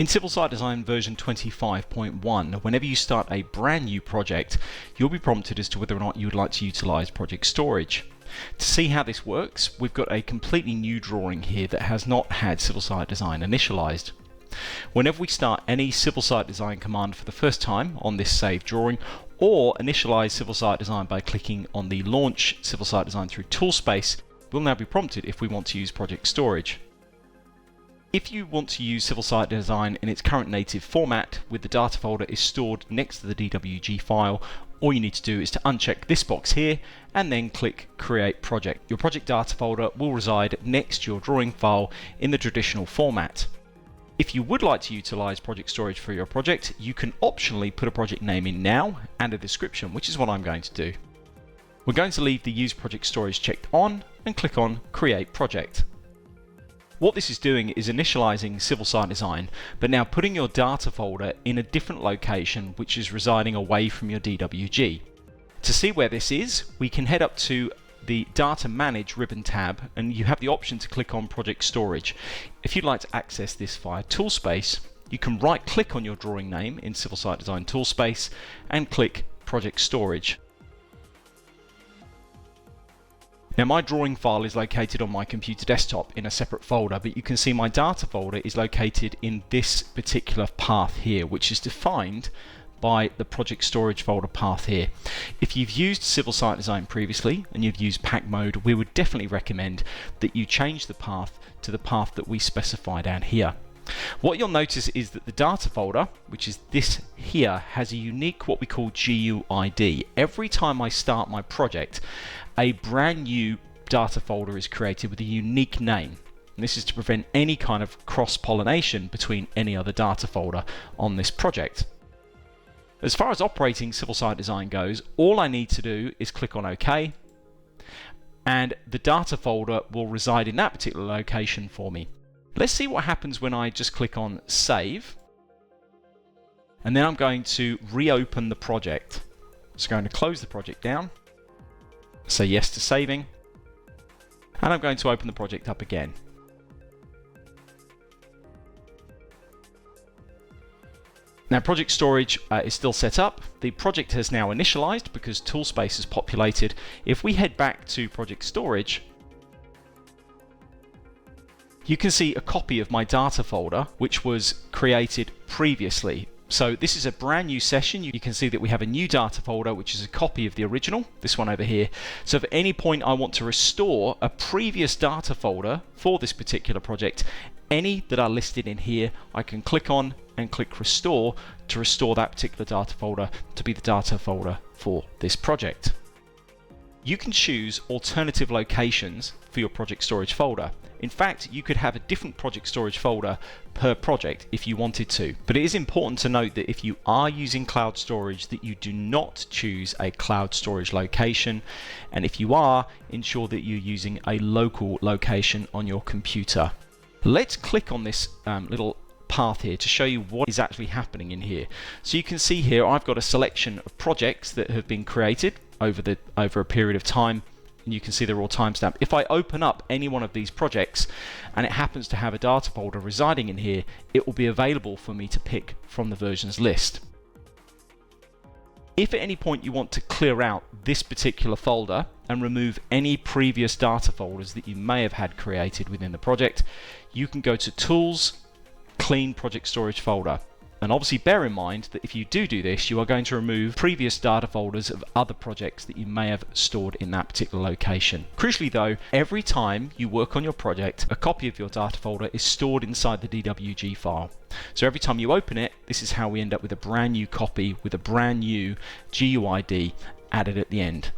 In Civil Site Design version 25.1, whenever you start a brand new project, you'll be prompted as to whether or not you would like to utilize project storage. To see how this works, we've got a completely new drawing here that has not had Civil Site Design initialized. Whenever we start any Civil Site Design command for the first time on this saved drawing, or initialize Civil Site Design by clicking on the Launch Civil Site Design through Toolspace, we'll now be prompted if we want to use project storage. If you want to use Civil Site Design in its current native format, with the data folder is stored next to the DWG file, all you need to do is to uncheck this box here and then click Create Project. Your project data folder will reside next to your drawing file in the traditional format. If you would like to utilize project storage for your project, you can optionally put a project name in now and a description, which is what I'm going to do. We're going to leave the Use Project Storage checked on and click on Create Project. What this is doing is initializing Civil Site Design, but now putting your data folder in a different location which is residing away from your DWG. To see where this is, we can head up to the Data Manage ribbon tab and you have the option to click on Project Storage. If you'd like to access this via Toolspace, you can right click on your drawing name in Civil Site Design Toolspace and click Project Storage. Now my drawing file is located on my computer desktop in a separate folder, but you can see my data folder is located in this particular path here, which is defined by the project storage folder path here. If you've used Civil Site Design previously and you've used pack mode, we would definitely recommend that you change the path to the path that we specify down here. What you'll notice is that the data folder, which is this here, has a unique what we call GUID. Every time I start my project, a brand new data folder is created with a unique name. And this is to prevent any kind of cross-pollination between any other data folder on this project. As far as operating Civil Site Design goes, all I need to do is click on OK, and the data folder will reside in that particular location for me. Let's see what happens when I just click on Save, and then I'm going to reopen the project. So I'm going to close the project down, say yes to saving, and I'm going to open the project up again. Now project storage is still set up. The project has now initialized because Toolspace is populated. If we head back to project storage, you can see a copy of my data folder which was created previously. So this is a brand new session. You can see that we have a new data folder which is a copy of the original, this one over here. So if at any point I want to restore a previous data folder for this particular project, any that are listed in here, I can click on and click Restore to restore that particular data folder to be the data folder for this project. You can choose alternative locations for your project storage folder. In fact, you could have a different project storage folder per project if you wanted to. But it is important to note that if you are using cloud storage, that you do not choose a cloud storage location. And if you are, ensure that you're using a local location on your computer. Let's click on this little path here to show you what is actually happening in here. So you can see here I've got a selection of projects that have been created over a period of time, and you can see they're all timestamped. If I open up any one of these projects and it happens to have a data folder residing in here, it will be available for me to pick from the versions list. If at any point you want to clear out this particular folder and remove any previous data folders that you may have had created within the project, you can go to Tools, Clean Project Storage Folder. And obviously bear in mind that if you do this, you are going to remove previous data folders of other projects that you may have stored in that particular location. Crucially though, every time you work on your project, a copy of your data folder is stored inside the DWG file. So every time you open it, this is how we end up with a brand new copy with a brand new GUID added at the end.